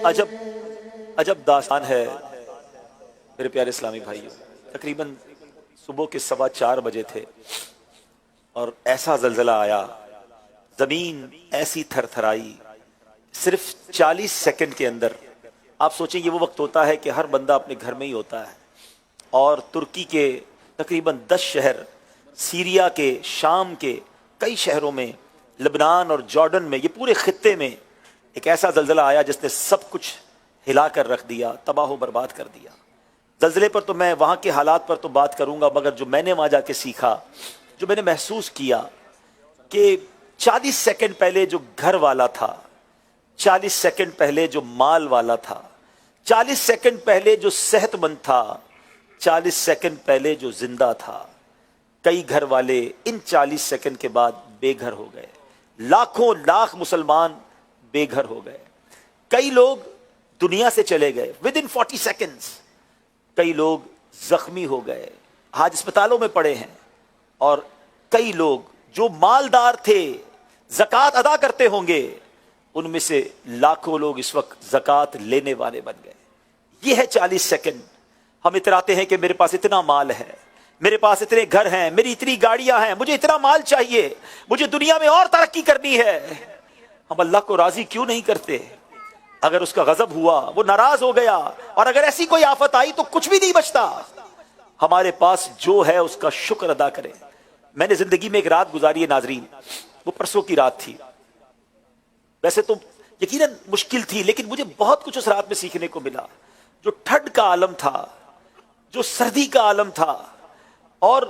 عجب عجب داستان ہے میرے پیارے اسلامی بھائیوں. تقریباً صبح کے 4:15 بجے تھے اور ایسا زلزلہ آیا, زمین ایسی تھر تھرائی صرف 40 سیکنڈ کے اندر. آپ سوچیں یہ وہ وقت ہوتا ہے کہ ہر بندہ اپنے گھر میں ہی ہوتا ہے, اور ترکی کے تقریباً 10 شہر, سیریا کے, شام کے کئی شہروں میں, لبنان اور جارڈن میں, یہ پورے خطے میں ایک ایسا زلزلہ آیا جس نے سب کچھ ہلا کر رکھ دیا, تباہ و برباد کر دیا. زلزلے پر تو میں وہاں کے حالات پر تو بات کروں گا, مگر جو میں نے وہاں جا کے سیکھا, جو میں نے محسوس کیا کہ 40 سیکنڈ پہلے جو گھر والا تھا, 40 سیکنڈ پہلے جو مال والا تھا, 40 سیکنڈ پہلے جو صحت مند تھا, 40 سیکنڈ پہلے جو زندہ تھا, کئی گھر والے ان 40 سیکنڈ کے بعد بے گھر ہو گئے. لاکھوں لاکھ مسلمان بے گھر ہو گئے. کئی لوگ دنیا سے چلے گئے within 40 seconds. کئی لوگ زخمی ہو گئے, آج اسپتالوں میں پڑے ہیں. اور کئی لوگ جو مالدار تھے, زکوٰۃ ادا کرتے ہوں گے, ان میں سے لاکھوں لوگ اس وقت زکوٰۃ لینے والے بن گئے. یہ ہے 40 سیکنڈ. ہم اتراتے ہیں کہ میرے پاس اتنا مال ہے, میرے پاس اتنے گھر ہیں, میری اتنی گاڑیاں ہیں, مجھے اتنا مال چاہیے, مجھے دنیا میں اور ترقی کرنی ہے. ہم اللہ کو راضی کیوں نہیں کرتے؟ اگر اس کا غضب ہوا, وہ ناراض ہو گیا, اور اگر ایسی کوئی آفت آئی تو کچھ بھی نہیں بچتا. ہمارے پاس جو ہے اس کا شکر ادا کریں. میں نے زندگی میں ایک رات گزاری ہے ناظرین, وہ پرسوں کی رات تھی. ویسے تو یقیناً مشکل تھی, لیکن مجھے بہت کچھ اس رات میں سیکھنے کو ملا. جو ٹھنڈ کا عالم تھا, جو سردی کا عالم تھا, اور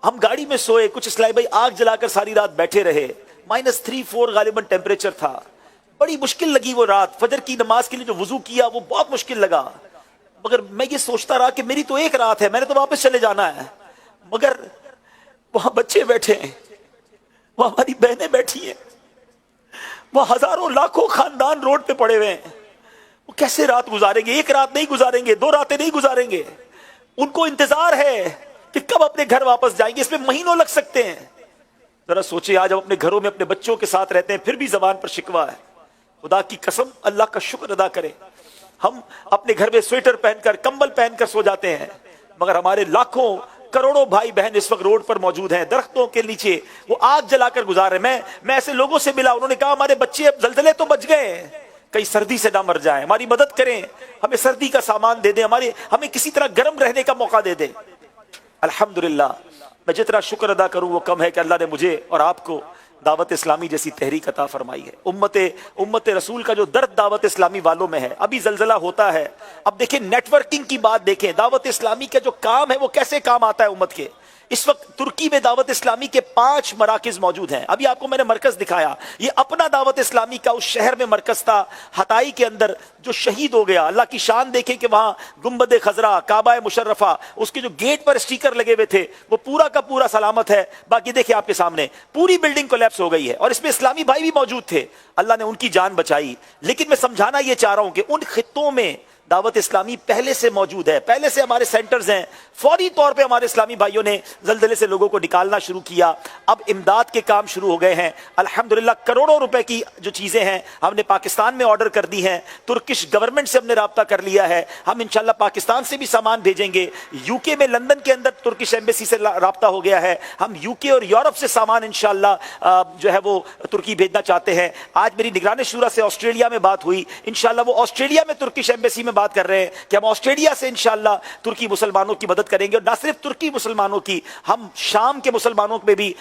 ہم گاڑی میں سوئے, کچھ اسلائی بھائی آگ جلا کر ساری رات بیٹھے رہے, -3-4 غالباً ٹیمپریچر تھا. بڑی مشکل لگی وہ رات. فجر کی نماز کے لیے جو وضو کیا وہ بہت مشکل لگا, مگر میں یہ سوچتا رہا کہ میری تو ایک رات ہے, میں نے تو واپس چلے جانا ہے. مگر وہاں بچے بیٹھے ہیں, وہاں ہماری بہنیں بیٹھی ہیں, وہاں ہزاروں لاکھوں خاندان روڈ پہ پڑے ہوئے ہیں. وہ کیسے رات گزاریں گے؟ ایک رات نہیں گزاریں گے, 2 راتیں نہیں گزاریں گے. ان کو انتظار ہے کہ کب اپنے گھر واپس جائیں گے. اس میں مہینوں لگ سکتے ہیں. ذرا سوچیں, آج ہم اپنے گھروں میں اپنے بچوں کے ساتھ رہتے ہیں, پھر بھی زبان پر شکوہ ہے. خدا کی قسم اللہ کا شکر ادا کریں. ہم اپنے گھر میں سویٹر پہن کر, کمبل پہن کر سو جاتے ہیں, مگر ہمارے لاکھوں کروڑوں بھائی بہن اس وقت روڈ پر موجود ہیں, درختوں کے نیچے وہ آگ جلا کر گزار رہے ہیں. میں ایسے لوگوں سے ملا, انہوں نے کہا ہمارے بچے اب زلزلے تو بچ گئے ہیں, کئی سردی سے نہ مر جائیں, ہماری مدد کریں, ہمیں سردی کا سامان دے دیں, ہمیں کسی طرح گرم رہنے کا موقع دے دیں. الحمدللہ, میں جتنا شکر ادا کروں وہ کم ہے کہ اللہ نے مجھے اور آپ کو دعوت اسلامی جیسی تحریک عطا فرمائی ہے. امت رسول کا جو درد دعوت اسلامی والوں میں ہے. ابھی زلزلہ ہوتا ہے, اب دیکھیں نیٹ ورکنگ کی بات دیکھیں, دعوت اسلامی کا جو کام ہے وہ کیسے کام آتا ہے امت کے. اس وقت ترکی میں دعوت اسلامی کے 5 مراکز موجود ہیں. ابھی آپ کو میں نے مرکز دکھایا, یہ اپنا دعوت اسلامی کا اس شہر میں مرکز تھا, ہتائی کے اندر, جو شہید ہو گیا. اللہ کی شان دیکھیں کہ وہاں گنبد خضرا, کعبہ مشرفہ, اس کے جو گیٹ پر اسٹیکر لگے ہوئے تھے وہ پورا کا پورا سلامت ہے. باقی دیکھیں آپ کے سامنے پوری بلڈنگ کولیپس ہو گئی ہے, اور اس میں اسلامی بھائی بھی موجود تھے. اللہ نے ان کی جان بچائی. لیکن میں سمجھانا یہ چاہ رہا ہوں کہ ان خطوں میں دعوت اسلامی پہلے سے موجود ہے, پہلے سے ہمارے سینٹرز ہیں. فوری طور پہ ہمارے اسلامی بھائیوں نے زلزلے سے لوگوں کو نکالنا شروع کیا. اب امداد کے کام شروع ہو گئے ہیں. الحمدللہ کروڑوں روپے کی جو چیزیں ہیں ہم نے پاکستان میں آرڈر کر دی ہیں. ترکش گورنمنٹ سے ہم نے رابطہ کر لیا ہے, ہم انشاءاللہ پاکستان سے بھی سامان بھیجیں گے. یو کے میں لندن کے اندر ترکش ایمبیسی سے رابطہ ہو گیا ہے, ہم یو کے اور یورپ سے سامان انشاءاللہ جو ہے وہ ترکی بھیجنا چاہتے ہیں. آج میری نگران شورا سے آسٹریلیا میں بات ہوئی, انشاءاللہ وہ آسٹریلیا میں ترکش ایمبیسی میں بات کر رہے ہیں کہ ہم آسٹریلیا سے انشاءاللہ ترکی مسلمانوں کی مدد کریں گے. اور نہ صرف ترکی مسلمانوں کی, ہم شام کے مسلمانوں میں بھی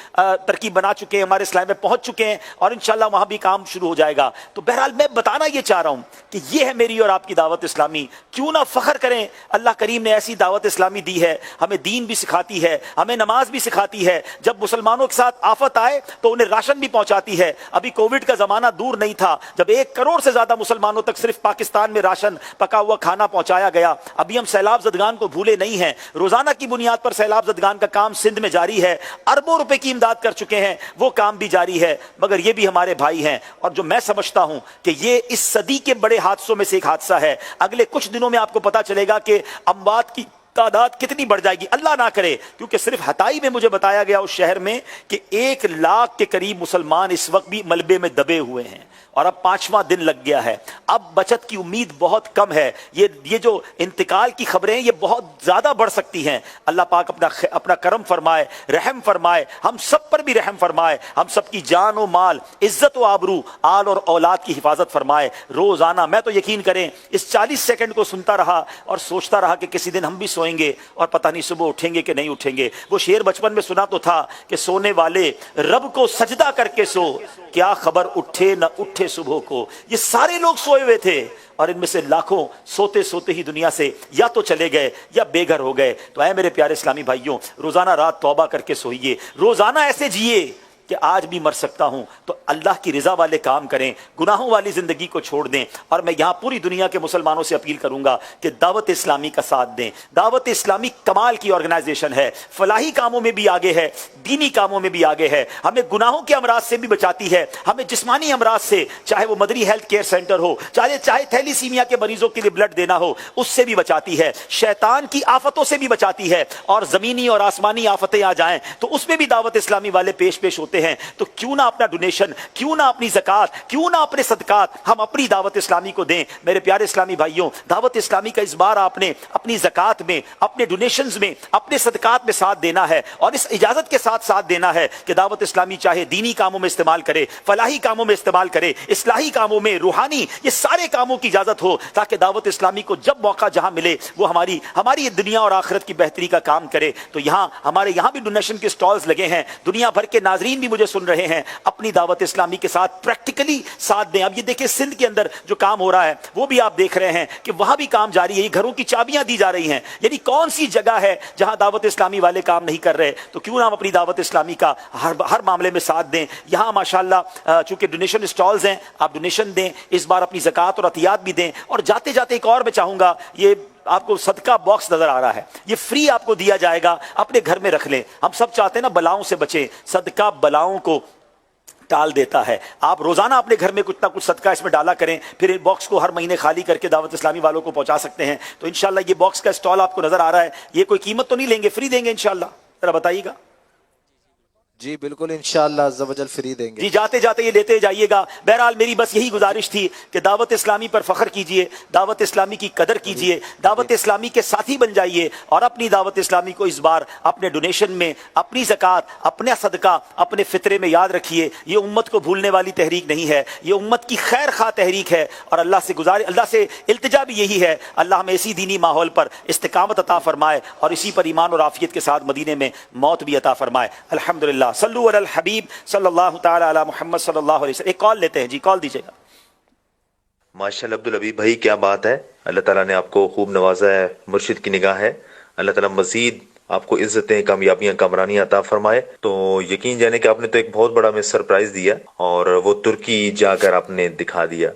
ترکیب بنا چکے ہیں, ہمارے اسلام میں پہنچ چکے ہیں, اور انشاءاللہ وہاں بھی کام شروع ہو جائے گا. تو بہرحال میں بتانا یہ چاہ رہا ہوں کہ یہ ہے میری اور آپ کی دعوت اسلامی. کیوں نہ فخر کریں, اللہ کریم نے ایسی دعوت اسلامی دی ہے, ہمیں دین بھی سکھاتی ہے, ہمیں نماز بھی سکھاتی ہے. جب مسلمانوں کے ساتھ آفت آئے تو انہیں راشن بھی پہنچاتی ہے. ابھی کووڈ کا زمانہ دور نہیں تھا جب 1 کروڑ سے زیادہ مسلمانوں تک صرف پاکستان میں راشن, پکا ہوا کھانا پہنچایا گیا. ابھی ہم سیلاب زدگان کو بھولے نہیں ہیں, روزانہ کی بنیاد پر سیلاب زدگان کا کام سندھ میں جاری ہے, اربوں روپے کی امداد کر چکے ہیں, وہ کام بھی جاری ہے. مگر یہ بھی ہمارے بھائی ہیں, اور جو میں سمجھتا ہوں کہ یہ اس صدی کے بڑے حادثوں میں سے ایک حادثہ ہے. اگلے کچھ دنوں میں آپ کو پتا چلے گا کہ اموات کی تعداد کتنی بڑھ جائے گی, اللہ نہ کرے. کیونکہ صرف ہتائی میں مجھے بتایا گیا اس شہر میں کہ 1 لاکھ کے قریب مسلمان اس وقت بھی ملبے میں دبے ہوئے ہیں. اور اب 5واں دن لگ گیا ہے. اب بچت کی امید بہت کم ہے. یہ جو انتقال کی خبریں یہ بہت زیادہ بڑھ سکتی ہیں. اللہ پاک اپنا کرم فرمائے, رحم فرمائے, ہم سب پر بھی رحم فرمائے, ہم سب کی جان و مال, عزت و آبرو, آل اور اولاد کی حفاظت فرمائے. روزانہ میں تو یقین کریں اس 40 سیکنڈ کو سنتا رہا اور سوچتا رہا کہ کسی دن ہم بھی سوئیں گے اور پتہ نہیں صبح اٹھیں گے کہ نہیں اٹھیں گے. وہ شعر بچپن میں سنا تو تھا کہ سونے والے رب کو سجدہ کر کے سو, کیا خبر اٹھے نہ اٹھے صبح کو. یہ سارے لوگ سوئے ہوئے تھے اور ان میں سے لاکھوں سوتے سوتے ہی دنیا سے یا تو چلے گئے یا بے گھر ہو گئے. تو اے میرے پیارے اسلامی بھائیوں, روزانہ رات توبہ کر کے سوئیے, روزانہ ایسے جیے کہ آج بھی مر سکتا ہوں تو اللہ کی رضا والے کام کریں, گناہوں والی زندگی کو چھوڑ دیں. اور میں یہاں پوری دنیا کے مسلمانوں سے اپیل کروں گا کہ دعوت اسلامی کا ساتھ دیں. دعوت اسلامی کمال کی آرگنائزیشن ہے, فلاحی کاموں میں بھی آگے ہے, دینی کاموں میں بھی آگے ہے, ہمیں گناہوں کے امراض سے بھی بچاتی ہے, ہمیں جسمانی امراض سے, چاہے وہ مدری ہیلتھ کیئر سینٹر ہو, چاہے تھیلیسیمیا کے مریضوں کے لیے بلڈ دینا ہو, اس سے بھی بچاتی ہے, شیطان کی آفتوں سے بھی بچاتی ہے, اور زمینی اور آسمانی آفتیں آ جائیں تو اس میں بھی دعوت اسلامی والے پیش ہوتے ہیں. تو کیوں نہ اپنا ڈونیشن, کیوں نہ اپنی زکات, کیوں نہ اپنے صدقات ہم اپنی دعوت اسلامی کو دیں. میرے پیارے اسلامی بھائیوں, دعوت اسلامی کا اس بار آپ نے اپنی زکات میں, اپنے ڈونیشنز میں, اپنے صدقات میں ساتھ دینا ہے, اور اس اجازت کے ساتھ دینا ہے کہ دعوت اسلامی چاہے دینی کاموں میں استعمال کرے, فلاحی کاموں میں استعمال کرے, اصلاحی کاموں میں, روحانی, یہ سارے کاموں کی اجازت ہو, تاکہ دعوت اسلامی کو جب موقع جہاں ملے وہ ہماری دنیا اور آخرت کی بہتری کا کام کرے. تو ہمارے یہاں بھی ڈونیشن کے سٹالز لگے ہیں, دنیا بھر کے ناظرین بھی مجھے سن رہے ہیں, اپنی دعوت اسلامی کے ساتھ پریکٹیکلی ساتھ دیں. اب یہ دیکھیں سندھ کے اندر جو کام ہو رہا ہے وہ بھی آپ دیکھ رہے ہیں کہ وہاں بھی کام جاری ہے, یہ گھروں کی چابیاں دی جا رہی ہیں. یعنی کون سی جگہ ہے جہاں دعوت اسلامی والے کام نہیں کر رہے؟ تو کیوں نہ ہم اپنی دعوت اسلامی کا ہر معاملے میں ساتھ دیں. یہاں ماشاءاللہ چونکہ ڈونیشن سٹالز ہیں, آپ ڈونیشن دیں, اس بار اپنی زکات اور عطیات بھی دیں. اور جاتے جاتے ایک اور میں چاہوں گا, یہ آپ کو صدقہ باکس نظر آ رہا ہے, یہ فری آپ کو دیا جائے گا, اپنے گھر میں رکھ لیں. ہم سب چاہتے ہیں نا بلاؤں سے بچیں, صدقہ بلاؤں کو ٹال دیتا ہے. آپ روزانہ اپنے گھر میں کچھ نہ کچھ صدقہ اس میں ڈالا کریں, پھر ان باکس کو ہر مہینے خالی کر کے دعوت اسلامی والوں کو پہنچا سکتے ہیں. تو انشاءاللہ یہ باکس کا اسٹال آپ کو نظر آ رہا ہے, یہ کوئی قیمت تو نہیں لیں گے, فری دیں گے انشاءاللہ. ذرا بتائیے گا. جی بالکل انشاءاللہ عز و جل فری دیں گے. جی جاتے جاتے یہ لیتے جائیے گا. بہرحال میری بس یہی گزارش تھی کہ دعوت اسلامی پر فخر کیجئے, دعوت اسلامی کی قدر کیجئے, دعوت اسلامی کے ساتھی بن جائیے, اور اپنی دعوت اسلامی کو اس بار اپنے ڈونیشن میں, اپنی زکات, اپنا صدقہ, اپنے فطرے میں یاد رکھیے. یہ امت کو بھولنے والی تحریک نہیں ہے, یہ امت کی خیر خواہ تحریک ہے. اور اللہ سے التجا بھی یہی ہے, اللہ ہمیں اسی دینی ماحول پر استقامت عطا فرمائے, اور اسی پر ایمان اور عافیت کے ساتھ مدینے میں موت بھی عطا فرمائے. الحمدللہ. صلو علی الحبیب صلی اللہ تعالی علی محمد صلی اللہ علیہ وسلم. ایک کال لیتے ہیں, جی کال دیجیے گا. ماشاءاللہ عبدالحبیب بھائی, کیا بات ہے. اللہ تعالیٰ نے آپ کو خوب نوازا ہے, مرشد کی نگاہ ہے. اللہ تعالیٰ مزید آپ کو عزتیں, کامیابیاں, کامرانیاں عطا فرمائے. تو یقین جانے کہ آپ نے تو ایک بہت بڑا ہمیں سرپرائز دیا, اور وہ ترکی جا کر آپ نے دکھا دیا.